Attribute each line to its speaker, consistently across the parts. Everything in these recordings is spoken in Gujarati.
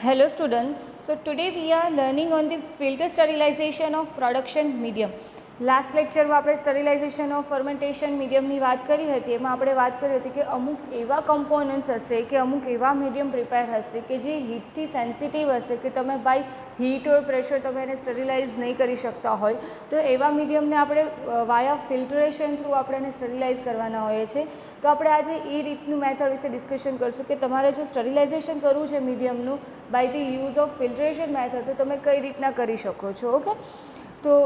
Speaker 1: Hello students, so today we are learning on the filter sterilization of production medium. Last લેક્ચરમાં આપણે સ્ટરીલાઇઝેશન ઓફ ફર્મેન્ટેશન મીડિયમની વાત કરી હતી. એમાં આપણે વાત કરી હતી કે અમુક એવા કમ્પોનન્ટ્સ હશે કે અમુક એવા મીડિયમ પ્રિપેર હશે કે જે હીટથી સેન્સિટિવ હશે કે તમે બાય હીટ ઓર પ્રેશર તમે એને સ્ટરીલાઇઝ નહીં કરી શકતા હોય, તો એવા મીડિયમને આપણે વાયા ફિલ્ટરેશન થ્રુ આપણે એને સ્ટરીલાઇઝ કરવાના હોઈએ છીએ. તો આપણે આજે એ રીતનું મેથડ વિશે ડિસ્કશન કરશું કે તમારે જો સ્ટરીલાઇઝેશન કરવું છે મીડિયમનું by the use of filtration method, તો તમે કઈ રીતના કરી શકો છો. ઓકે, તો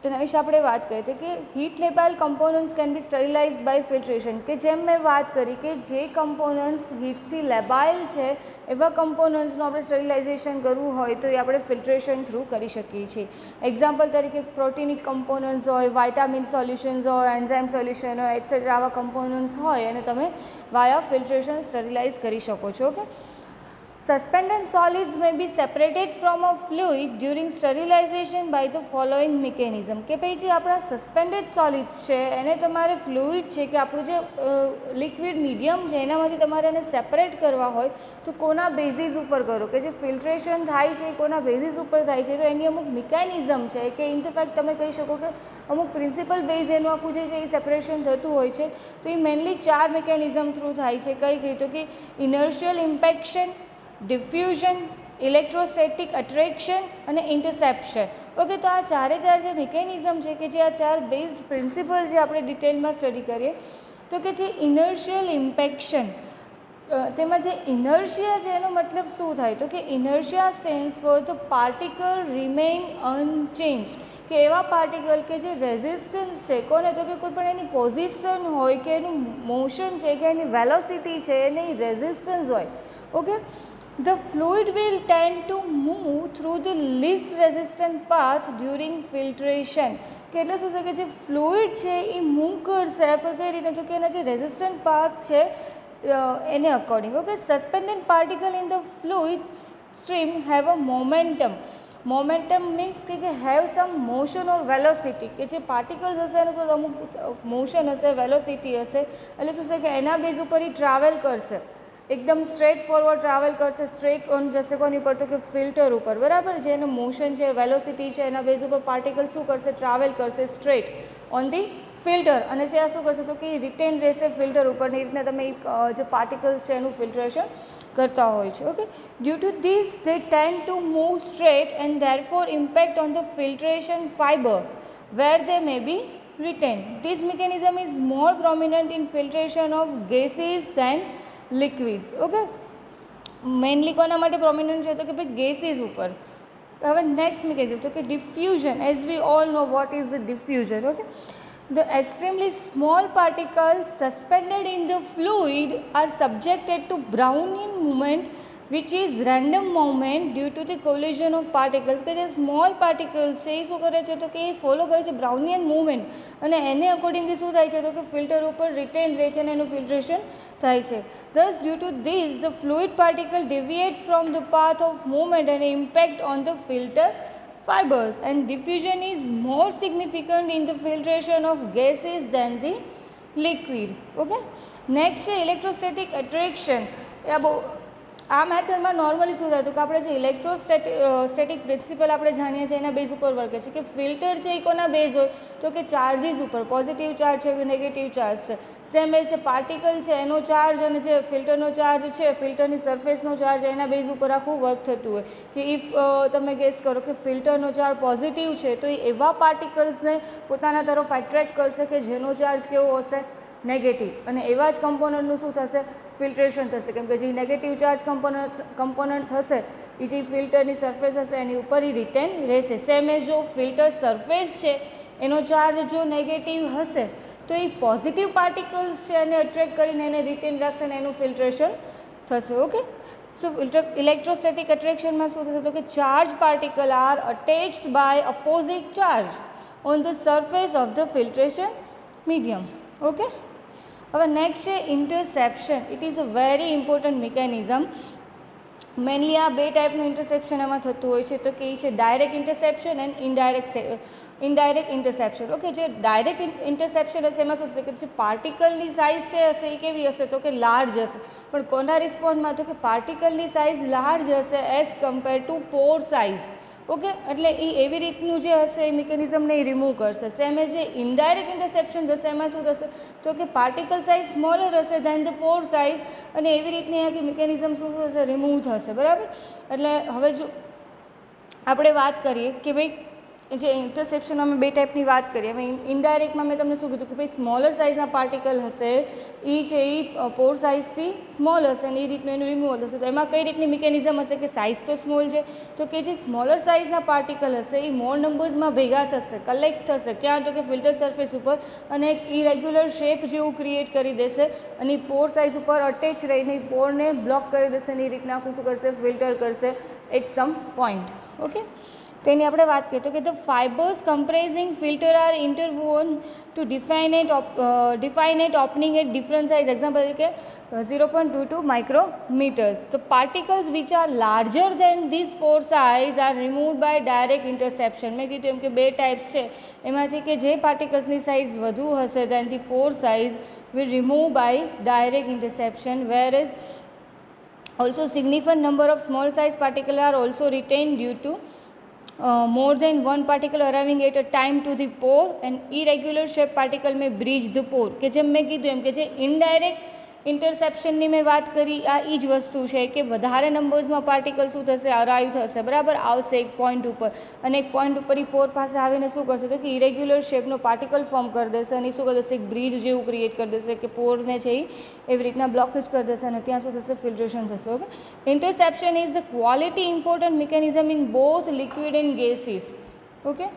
Speaker 1: એના વિશે આપણે વાત કરીએ તો કે heat labile components can be sterilize by filtration. કે જેમ મેં વાત કરી કે જે કમ્પોનન્ટ્સ હીટથી લેબાઇલ છે એવા કમ્પોનન્ટ્સનું આપણે સ્ટરીલાઇઝેશન કરવું હોય તો એ આપણે ફિલ્ટ્રેશન થ્રુ કરી શકીએ છીએ. એક્ઝામ્પલ તરીકે પ્રોટીનિક કમ્પોનન્ટ્સ હોય, વાઇટામિન સોલ્યુશન્સ હોય, એન્ઝાઇમ સોલ્યુશન હોય, એક્સેટ્રા આવા કમ્પોનન્ટ્સ હોય અને તમે વાયા ફિલ્ટ્રેશન સ્ટરીલાઇઝ કરી શકો છો. Okay, suspended solids may be separated from a fluid during sterilization by the following mechanism. કે ભાઈ જે આપણા સસ્પેન્ડેડ સોલિડ્સ છે એને તમારે ફ્લુઇડ છે કે આપણું જે લિક્વિડ મીડિયમ છે એનામાંથી તમારે એને સેપરેટ કરવા હોય તો કોના બેઝિસ ઉપર કરો, કે જે ફિલ્ટ્રેશન થાય છે કોના બેઝિસ ઉપર થાય છે, તો એની અમુક મિકેનિઝમ છે કે ઇનફેક્ટ તમે કહી શકો કે અમુક પ્રિન્સિપલ બેઝ એનું આખું જે છે એ સેપરેશન થતું હોય છે. તો એ મેઇનલી 4 મિકેનિઝમ થ્રુ થાય છે. કઈ તો કે ઇનર્શિયલ ઇમ્પેક્શન, ડિફ્યુઝન, ઇલેક્ટ્રોસ્ટેટિક અટ્રેક્શન અને ઇન્ટરસેપ્શન. ઓકે, તો આ ચારે જે મિકેનિઝમ છે કે જે આ 4 બેઝડ પ્રિન્સિપલ જે આપણે ડિટેલમાં સ્ટડી કરીએ તો કે જે ઇનર્શિયલ ઇમ્પેક્શન, તેમાં જે ઇનર્શિયા છે એનો મતલબ શું થાય તો કે inertia stands for the particle remain unchanged. કે એવા પાર્ટિકલ કે જે રેઝિસ્ટન્સ છે કોને તો કે કોઈ પણ એની પોઝિશન હોય કે એનું મોશન છે કે એની વેલોસિટી છે એની રેઝિસ્ટન્સ હોય. Okay, the fluid will tend to move through the least resistant path during filtration. કે એટલે શું છે કે જે ફ્લુઇડ છે એ મૂવ કરશે પણ કઈ રીતે તો કે એના જે રેઝિસ્ટન્ટ પાથ છે એને according. Okay, suspended particle in the fluid stream have a momentum. Momentum means કે have some motion or velocity, કે જે પાર્ટિકલ્સ હશે એનું શું અમુક મોશન હશે, વેલોસિટી હશે, એટલે શું છે કે એના બેઝ ઉપર એ ટ્રાવેલ કરશે, એકદમ સ્ટ્રેટ ફોરવર્ડ ટ્રાવેલ કરશે, સ્ટ્રેટ ઓન જશે કોની ઉપર તો કે ફિલ્ટર ઉપર. બરાબર, જે એનું મોશન છે, વેલોસિટી છે, એના બેઝ ઉપર પાર્ટિકલ શું કરશે, ટ્રાવેલ કરશે સ્ટ્રેટ ઓન ધી ફિલ્ટર, અને ત્યાં શું કરશે તો કે રિટેન રહેશે ફિલ્ટર ઉપર. એ રીતના તમે જે પાર્ટિકલ્સ છે એનું ફિલ્ટરેશન કરતા હોય છે. Okay, due to this they tend to move straight and therefore impact on the filtration fibre where they may be retained. This mechanism is more prominent in filtration of gases than liquids. Okay, mainly કોના માટે પ્રોમિનન્ટ છે તો કે ભાઈ ગેસીસ ઉપર. હવે નેક્સ્ટ મિકેનિઝમ તો કે diffusion. As we all know what is the diffusion. Okay, the extremely small particles suspended in the fluid are subjected to Brownian movement which is random movement due to the collision of particles. કે જે સ્મોલ પાર્ટિકલ્સ છે એ શું કરે છે તો કે એ ફોલો કરે છે બ્રાઉનિયન મૂવમેન્ટ, અને એને અકોર્ડિંગલી શું થાય છે તો કે ફિલ્ટર ઉપર રિટેન રહે છે અને એનું ફિલ્ટ્રેશન થાય છે. Thus due to this the fluid particle deviate from the path of movement and impact on the filter fibers, and diffusion is more significant in the filtration of gases than the liquid. Okay, next છે ઇલેક્ટ્રોસ્ટેટિક અટ્રેક્શન. આ મેથડમાં નોર્મલી શું થતું કે આપણે જે ઇલેક્ટ્રોસ્ટેટિક પ્રિન્સિપલ આપણે જાણીએ છીએ એના બેઝ ઉપર વર્ક છે કે ફિલ્ટર છે એ કોના બેઝ હોય તો કે ચાર્જીસ ઉપર, પોઝિટિવ ચાર્જ છે કે નેગેટિવ ચાર્જ છે. સેમ એ છે પાર્ટિકલ છે એનો ચાર્જ અને જે ફિલ્ટરનો ચાર્જ છે, ફિલ્ટરની સરફેસનો ચાર્જ એના બેઝ ઉપર આખું વર્ક થતું હોય. કે ઇફ તમે ગેસ કરો કે ફિલ્ટરનો ચાર્જ પોઝિટિવ છે તો એ એવા પાર્ટિકલ્સને પોતાના તરફ એટ્રેક્ટ કરશે કે જેનો ચાર્જ કેવો હશે, નેગેટિવ, અને એવા જ કમ્પોનન્ટનું શું થશે, ફિલ્ટ્રેશન થશે. કેમ કે જે નેગેટિવ ચાર્જ કમ્પોનન્ટ્સ હશે એ જે ફિલ્ટરની સરફેસ હશે એની ઉપર એ રિટેન રહેશે. સેમ એ જો ફિલ્ટર સરફેસ છે એનો ચાર્જ જો નેગેટિવ હશે તો એ પોઝિટિવ પાર્ટિકલ્સ છે એને અટ્રેક્ટ કરીને એને રિટેન રાખશે અને એનું ફિલ્ટ્રેશન થશે. ઓકે, સો ઇલેક્ટ્રોસ્ટેટિક અટ્રેક્શનમાં શું થશે તો કે charge particle are attached by opposite charge on the surface of the filtration medium. Okay, હવે નેક્સ્ટ છે interception. It is a very important mechanism. Mainly આ બે ટાઈપનું ઇન્ટરસેપ્શન એમાં થતું હોય છે, તો કે એ છે direct interception and indirect interception. Okay, જે ડાયરેક્ટ ઇન્ટરસેપ્શન હશે એમાં શું થશે કે જે પાર્ટિકલની સાઇઝ છે હશે એ કેવી હશે તો કે લાર્જ હશે. પણ કોના રિસ્પોન્સમાં તો કે પાર્ટિકલની સાઇઝ લાર્જ હશે as compare to Por size. Okay, એટલે એ એવી રીતનું જે હશે એ મિકેનિઝમને એ રિમૂવ કરશે. સેમ એ જે ઇનડાયરેક્ટ ઇન્ટરસેપ્શન થશે એમાં શું થશે તો કે પાર્ટિકલ સાઇઝ સ્મોલર હશે દેન ધ પોર સાઇઝ, અને એવી રીતની આખી મિકેનિઝમ શું થશે રિમૂવ થશે. બરાબર. એટલે હવે જો આપણે વાત કરીએ કે ભાઈ જે ઇન્ટરસેપ્શનમાં અમે બે ટાઈપની વાત કરીએ. હવે ઇનડાયરેક્ટમાં મેં તમને શું કીધું કે ભાઈ સ્મોલર સાઇઝના પાર્ટિકલ હશે એ છે એ પોર સાઇઝથી સ્મોલ હશે અને એ રીતનું એનું રિમૂવલ થશે. તો એમાં કઈ રીતની મિકેનિઝમ હશે કે સાઇઝ તો સ્મોલ છે તો કે જે સ્મોલર સાઇઝના પાર્ટિકલ હશે એ મોર નંબર્સમાં ભેગા થશે, કલેક્ટ થશે ક્યાં તો કે ફિલ્ટર સરફેસ ઉપર, અને એક ઇરેગ્યુલર શેપ જેવું ક્રિએટ કરી દેશે અને પોર સાઇઝ ઉપર અટેચ રહીને પોરને બ્લોક કરી દેશે અને એ રીતના આખું શું કરશે ફિલ્ટર કરશે એટ સમ પોઈન્ટ. ઓકે, તો એની આપણે વાત કરીએ તો કે the fibres comprising filter are interwoven to define at opening at different size. Example તરીકે 0.22 micrometres. The particles which are larger than this pore size are removed by direct interception. મેં કીધું એમ કે બે ટાઈપ્સ છે, એમાંથી કે જે પાર્ટિકલ્સની સાઇઝ વધુ હશે then the pore size will remove by direct interception, whereas also significant number of small size particles are also retained due to more than one particle arriving at a time to the pore, and irregular shape particle may breach the pore. કે જેમ મેં કીધું એમ કે જે ઇનડાયરેક્ટ ઇન્ટરસેપ્શનની મેં વાત કરી આ એ જ વસ્તુ છે કે વધારે નંબર્સમાં પાર્ટિકલ શું થશે અરાઇવ થશે. બરાબર, આવશે એક પોઈન્ટ ઉપર અને એક પોઈન્ટ ઉપર એ પોર પાસે આવીને શું કરશે તો કે ઇરેગ્યુલર શેપનો પાર્ટિકલ ફોર્મ કરી દેશે અને શું કરી દેશે એક બ્રિજ જેવું ક્રિએટ કરી દેશે કે પોરને છે એ એવી રીતના બ્લોકેજ કરી દેશે અને ત્યાં શું થશે ફિલ્ટ્રેશન થશે. Okay, interception is the quality important mechanism in both liquid and gases. Okay,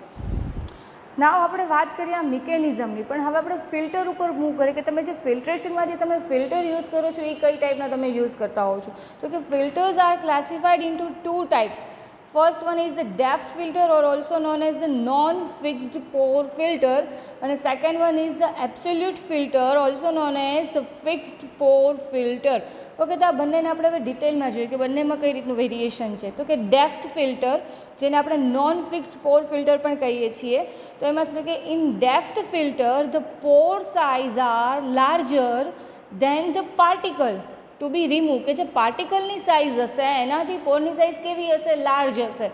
Speaker 1: now આપણે વાત કરીએ આ મિકેનિઝમની, પણ હવે આપણે ફિલ્ટર ઉપર મૂવ કરીએ કે તમે જે ફિલ્ટ્રેશનમાં જે તમે ફિલ્ટર યુઝ કરો છો એ કઈ ટાઈપના તમે યુઝ કરતા હોવ છો. તો કે filters are classified into two types. First one is the depth filter or also known as the non-fixed pore filter, and the second one is the absolute filter also known as the fixed pore filter. Okay, તો આ બંનેને આપણે હવે ડિટેલમાં જોઈએ કે બંનેમાં કઈ રીતનું વેરિએશન છે. તો કે ડેપ્થ ફિલ્ટર જેને આપણે નોન ફિક્સ્ડ પોર ફિલ્ટર પણ કહીએ છીએ, તો એમાં શું કે in depth filter the pore size are larger than the particle to be remove. કે જે પાર્ટિકલની સાઇઝ હશે એનાથી પોરની સાઇઝ કેવી હશે લાર્જ હશે.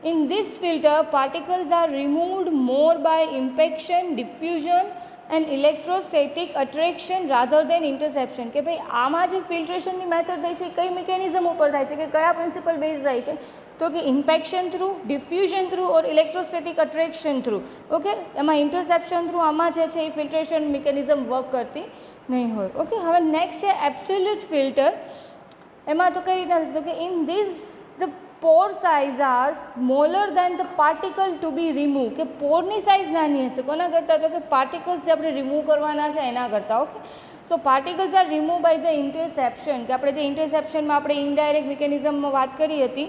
Speaker 1: In this filter particles are removed more by impaction, diffusion and electrostatic attraction rather than interception. કે ભાઈ આમાં જે ફિલ્ટ્રેશનની મેથડ થઈ છે કઈ મિકેનિઝમ ઉપર થાય છે કે કયા પ્રિન્સિપલ બેઝ થાય છે તો કે ઇમ્પેક્શન થ્રુ, ડિફ્યુઝન થ્રુ ઓર ઇલેક્ટ્રોસ્ટેટિક અટ્રેક્શન થ્રુ. ઓકે, એમાં ઇન્ટરસેપ્શન થ્રુ આમાં જે છે એ ફિલ્ટ્રેશન મિકેનિઝમ વર્ક કરતી નહીં હોય. ઓકે, હવે નેક્સ્ટ છે એબ્સોલ્યુટ ફિલ્ટર. એમાં તો કઈ રીતના તો કે in this the pore size are smaller than the particle to be remove. કે પોરની સાઇઝ નાની હશે કોના કરતાં તો કે પાર્ટિકલ્સ જે આપણે રિમૂવ કરવાના છે એના કરતાં. Okay, so particles are remove by the interception. કે આપણે જે ઇન્ટરસેપ્શનમાં આપણે ઇનડાયરેક્ટ મિકેનિઝમમાં વાત કરી હતી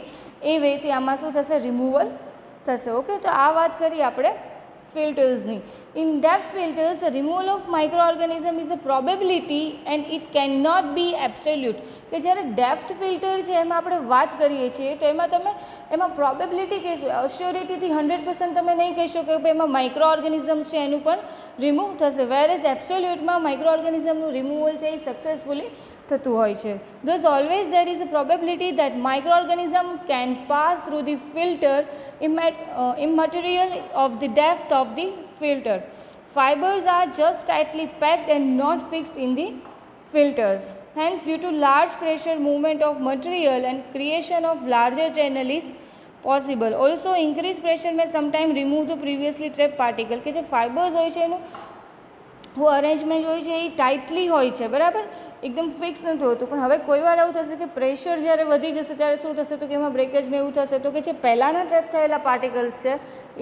Speaker 1: એ વેથી આમાં શું થશે રિમૂવલ થશે. ઓકે, તો આ વાત કરી આપણે ફિલ્ટર્સની. In depth filters, the removal of microorganism is a probability and it cannot be absolute. કે જ્યારે ડેપ્થ ફિલ્ટર છે એમાં આપણે વાત કરીએ છીએ તો એમાં પ્રોબેબિલિટી કહેશું, અશ્યોરિટીથી 100% તમે નહીં કહી શકો કે એમાં માઇક્રો ઓર્ગેનિઝમ્સ છે એનું પણ રિમૂવ થશે. વેરેઝ એબ્સોલ્યુટમાં માઇક્રો ઓર્ગેનિઝમનું રિમૂવલ છે એ સક્સેસફુલી થતું હોય છે. Thus always there is a probability that microorganism can pass through the filter immaterial of the depth of the filter. Fibers are just tightly packed and not fixed in the filters. Hence, due to large pressure movement of material and creation of larger channel is possible. Also, increased pressure may sometimes remove the previously trapped particle. કે જે ફાઇબર્સ હોય છે એનું અરેન્જમેન્ટ હોય છે એ ટાઇટલી હોય છે, બરાબર, એકદમ ફિક્સ નથી હોતું. પણ હવે કોઈ વાર એવું થશે કે પ્રેશર જ્યારે વધી જશે ત્યારે શું થશે તો કે એમાં બ્રેકેજ ને એવું થશે તો કે જે પહેલાંના ટ્રેપ થયેલા પાર્ટિકલ્સ છે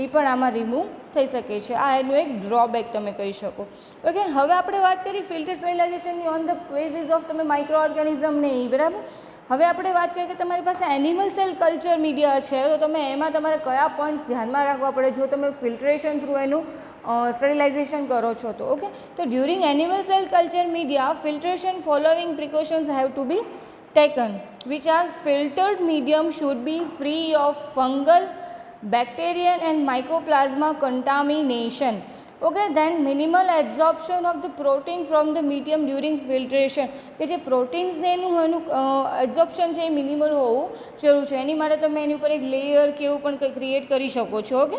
Speaker 1: એ પણ આમાં રિમૂવ થઈ શકે છે. આ એનું એક ડ્રોબેક તમે કહી શકો. ઓકે, હવે આપણે વાત કરી ફિલ્ટર સ્ટેરિલાઇઝેશનની ઓન ધ બેઝિસ ઓફ તમે માઇક્રો ઓર્ગેનિઝમ ને એ, બરાબર. હવે આપણે વાત કરીએ કે તમારી પાસે એનિમલ સેલ કલ્ચર મીડિયા છે તો તમે એમાં તમારે કયા પોઈન્ટ્સ ધ્યાનમાં રાખવા પડે જો તમે ફિલ્ટ્રેશન થ્રુ એનું સ્ટરીલાઇઝેશન કરો છો તો. ઓકે, તો during animal cell culture media filtration following precautions have to be taken which are filtered medium should be free of fungal, bacterial and mycoplasma contamination. Okay, then minimal absorption of the protein from the medium during filtration, કે જે પ્રોટીન્સ ને એનું એબ્ઝોર્પ્શન છે એ મિનિમલ હોવું જરૂર છે. એની માટે તમે એની ઉપર એક લેયર કે એવું પણ કંઈ ક્રિએટ કરી શકો છો. Okay,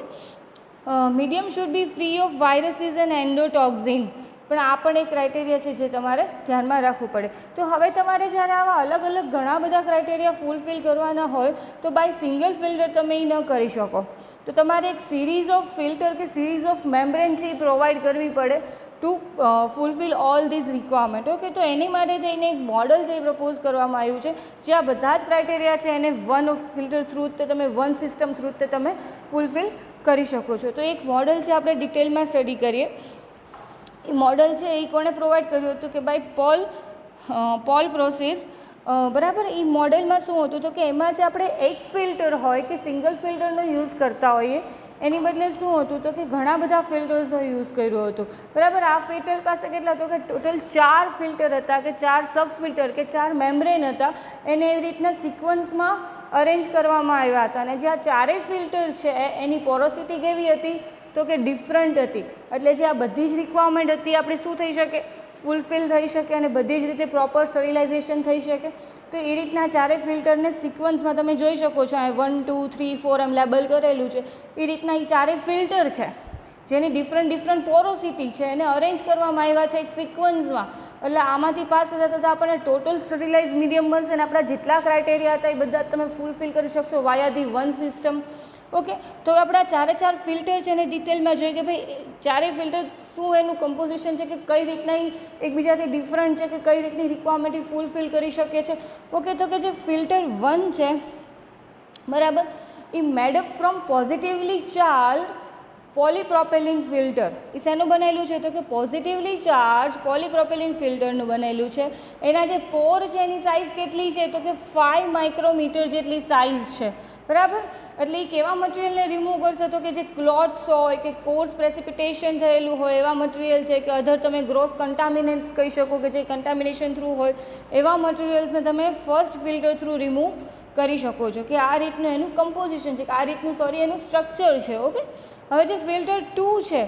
Speaker 1: medium should be free of viruses and endotoxin, પણ આ પણ એક ક્રાઇટેરિયા છે જે તમારે ધ્યાનમાં રાખવું પડે. તો હવે તમારે જ્યારે આવા અલગ અલગ ઘણા બધા ક્રાઇટેરિયા ફૂલફિલ કરવાના હોય તો બાય સિંગલ ફિલ્ટર તમે એ ન કરી શકો. તો તમારે એક સિરીઝ ઓફ ફિલ્ટર કે સિરીઝ ઓફ મેમ્બ્રેન છે એ પ્રોવાઈડ કરવી પડે to fulfil all these requirement. Okay, તો એની માટે થઈને એક મોડલ જે પ્રપોઝ કરવામાં આવ્યું છે, જે આ બધા જ ક્રાઇટેરિયા છે એને વન ફિલ્ટર થ્રુ તે તમે વન સિસ્ટમ થ્રુ તે તમે ફૂલફિલ કરી શકો છો. તો એક મોડલ છે, આપણે ડિટેલમાં સ્ટડી કરીએ. એ મોડલ છે એ કોણે પ્રોવાઈડ કર્યું હતું કે બાય પોલ પ્રોસેસ. બરાબર, એ મોડેલમાં શું હતું તો કે એમાં જે આપણે એક ફિલ્ટર હોય કે સિંગલ ફિલ્ટરનો યુઝ કરતા હોઈએ એની બદલે શું હતું તો કે ઘણા બધા ફિલ્ટર્સનો યુઝ કર્યો હતો. બરાબર, આ ફિલ્ટર પાસે કેટલા તો કે ટોટલ 4 ફિલ્ટર હતા કે 4 સબ ફિલ્ટર કે 4 મેમ્બ્રેન હતા, એને એવી રીતના સિક્વન્સમાં અરેન્જ કરવામાં આવ્યા હતા. અને જે આ ચારેય ફિલ્ટર છે એની પોરોસિટી કેવી હતી તો કે ડિફરન્ટ હતી. એટલે જે આ બધી જ રિક્વાયરમેન્ટ હતી આપણી શું થઈ શકે, ફૂલફિલ થઈ શકે અને બધી જ રીતે પ્રોપર સ્ટરીલાઇઝેશન થઈ શકે. તો એ રીતના ચારે ફિલ્ટરને સિક્વન્સમાં તમે જોઈ શકો છો, આ 1 2 3 4 એમ લેબલ કરેલું છે. એ રીતના એ ચારે ફિલ્ટર છે જેની ડિફરન્ટ પોરોસિટી છે એને અરેન્જ કરવામાં આવ્યા છે એક સિક્વન્સમાં. એટલે આમાંથી પાસ થતાં થતાં આપણને ટોટલ સ્ટરીલાઇઝ મીડિયમ મળશે અને આપણા જેટલા ક્રાઇટેરિયા હતા એ બધા તમે ફૂલફિલ કરી શકશો વાયા ધી વન સિસ્ટમ. ઓકે, તો આપણા ચાર ફિલ્ટર છે એને ડિટેલમાં જોઈએ કે ભાઈ ચારેય ફિલ્ટર શું એનું કમ્પોઝિશન છે, કે કઈ રીતના એકબીજાથી ડિફરન્ટ છે, કે કઈ રીતની રિક્વાયરમેન્ટ ફૂલફિલ કરી શકે છે. ઓકે, તો કે જે ફિલ્ટર 1 છે બરાબર, એ મેડઅપ ફ્રોમ પોઝિટિવલી ચાર્જ પોલીપ્રોપેલિન ફિલ્ટર. એ શેનું બનેલું છે તો કે પોઝિટિવલી ચાર્જ પોલીપ્રોપેલિન ફિલ્ટરનું બનેલું છે. એના જે પોર છે એની સાઇઝ કેટલી છે તો કે 5 માઇક્રોમીટર જેટલી સાઇઝ છે. બરાબર, એટલે એ કેવા મટીરિયલને રિમૂવ કરશે તો કે જે ક્લોટ્સ હોય કે કોર્સ પ્રેસિપિટેશન થયેલું હોય એવા મટીરિયલ છે, કે અધર તમે ગ્રોસ કન્ટામિનન્ટ્સ કહી શકો કે જે કન્ટામિનેશન થ્રુ હોય એવા મટીરિયલ્સને તમે ફર્સ્ટ ફિલ્ટર થ્રુ રિમૂવ કરી શકો છો. કે આ રીતનું એનું કમ્પોઝિશન છે, કે આ રીતનું એનું સ્ટ્રક્ચર છે. ઓકે, હવે જે ફિલ્ટર 2 છે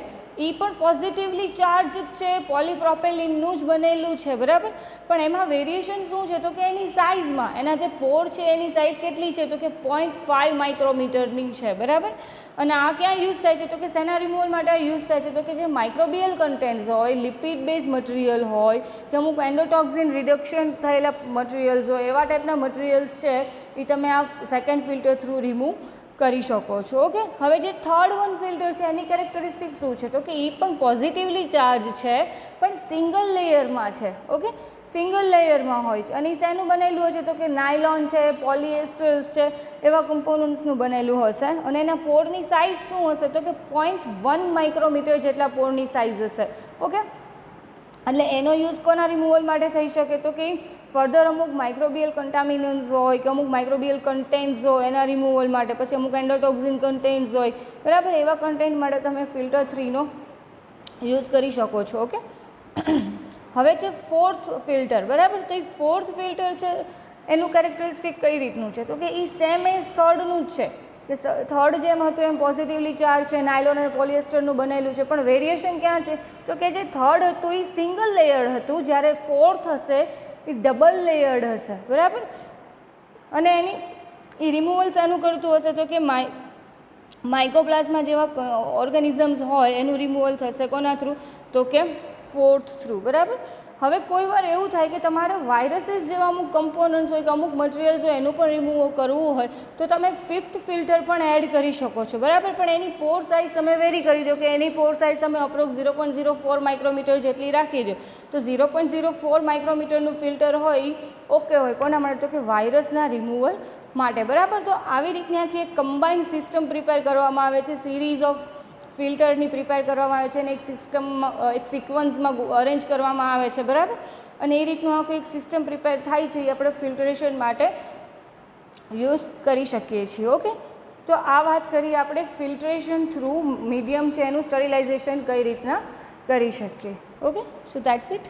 Speaker 1: એ પણ પોઝિટિવલી ચાર્જ છે, પોલીપ્રોપેલિનનું જ બનેલું છે. બરાબર, પણ એમાં વેરિએશન શું છે તો કે એની સાઇઝમાં, એના જે પોર છે એની સાઇઝ કેટલી છે તો કે 0.5 માઇક્રોમીટરની છે. બરાબર, અને આ ક્યાં યુઝ થાય છે તો કે શેના રિમૂવલ માટે યુઝ થાય છે તો કે જે માઇક્રોબિયલ કન્ટેન્ટ્સ હોય, લિપિડ બેઝ મટીરિયલ હોય કે અમુક એન્ડોટોક્સિન રિડક્શન થયેલા મટીરિયલ્સ હોય, એવા ટાઈપના મટીરિયલ્સ છે એ તમે આ સેકન્ડ ફિલ્ટર થ્રુ રિમૂવ કરી શકો છો. ઓકે, હવે જે થર્ડ વન ફિલ્ટર છે એની કેરેક્ટરિસ્ટિક શું છે તો કે એ પણ પોઝિટિવલી ચાર્જ છે પણ સિંગલ લેયરમાં છે. ઓકે, સિંગલ લેયરમાં હોય છે અને એ શેનું બનેલું હોય છે તો કે નાયલોન છે, પોલિએસ્ટર્સ છે, એવા કમ્પોનન્ટ્સનું બનેલું હશે. અને એના પોરની સાઇઝ શું હશે તો કે 0.1 માઇક્રોમીટર જેટલા પોરની સાઇઝ હશે. ઓકે, એટલે એનો યુઝ કોના રિમૂવલ માટે થઈ શકે તો કે ફર્ધર અમુક માઇક્રોબિયલ કન્ટામિનન્ટ્સ હોય કે અમુક માઇક્રોબિયલ કન્ટેન્ટ્સ હોય એના રિમૂવલ માટે, પછી અમુક એન્ડોટોક્સિન કન્ટેન્ટ્સ હોય. બરાબર, એવા કન્ટેન્ટ માટે તમે ફિલ્ટર 3નો યુઝ કરી શકો છો. ઓકે, હવે છે ફોર્થ ફિલ્ટર. બરાબર, તો એ ફોર્થ ફિલ્ટર છે એનું કેરેક્ટરિસ્ટિક કઈ રીતનું છે તો કે એ સેમ એઝ થર્ડનું જ છે, કે થર્ડ જેમ હતું એમ પોઝિટિવલી ચાર્જ છે, નાયલોન અને પોલિએસ્ટરનું બનેલું છે. પણ વેરિએશન ક્યાં છે તો કે જે થર્ડ હતું એ સિંગલ લેયર્ડ હતું, જ્યારે ફોર્થ હશે એ ડબલ લેયર્ડ હશે. બરાબર, અને એની એ રિમૂવલ શાનું કરતું હશે તો કે માઇકોપ્લાઝમા જેવા ઓર્ગેનિઝમ્સ હોય એનું રિમૂવલ થશે કોના થ્રુ તો કે ફોર્થ થ્રુ. બરાબર, હવે કોઈ વાર એવું થાય કે તમારે વાયરસીસ જેવા અમુક કમ્પોનન્ટ્સ હોય કે અમુક મટીરિયલ્સ હોય એનું પણ રિમૂવ કરવું હોય તો તમે ફિફ્થ ફિલ્ટર પણ એડ કરી શકો છો. બરાબર, પણ એની પોર સાઇઝ તમે વેરી કરી દો કે એની પોર સાઇઝ તમે અપ્રોક્સ 0.04 માઇક્રોમીટર જેટલી રાખી દો. તો 0.04 માઇક્રોમીટરનું ફિલ્ટર હોય ઓકે હોય કોના માટે તો કે વાયરસના રિમૂવલ માટે. બરાબર, તો આવી રીતની આખી એક કમ્બાઇન્ડ સિસ્ટમ પ્રિપેર કરવામાં આવે છે, સિરીઝ ઓફ ફિલ્ટરની પ્રિપેર કરવામાં આવે છે અને એક સિસ્ટમમાં એક સિક્વન્સમાં અરેન્જ કરવામાં આવે છે. બરાબર, અને એ રીતનું આખું એક સિસ્ટમ પ્રિપેર થાય છે એ આપણે ફિલ્ટરેશન માટે યુઝ કરી શકીએ છીએ. ઓકે, તો આ વાત કરી આપણે ફિલ્ટરેશન થ્રુ મીડિયમ છે એનું સ્ટરીલાઇઝેશન કઈ રીતના કરી શકીએ. Okay, so that's it.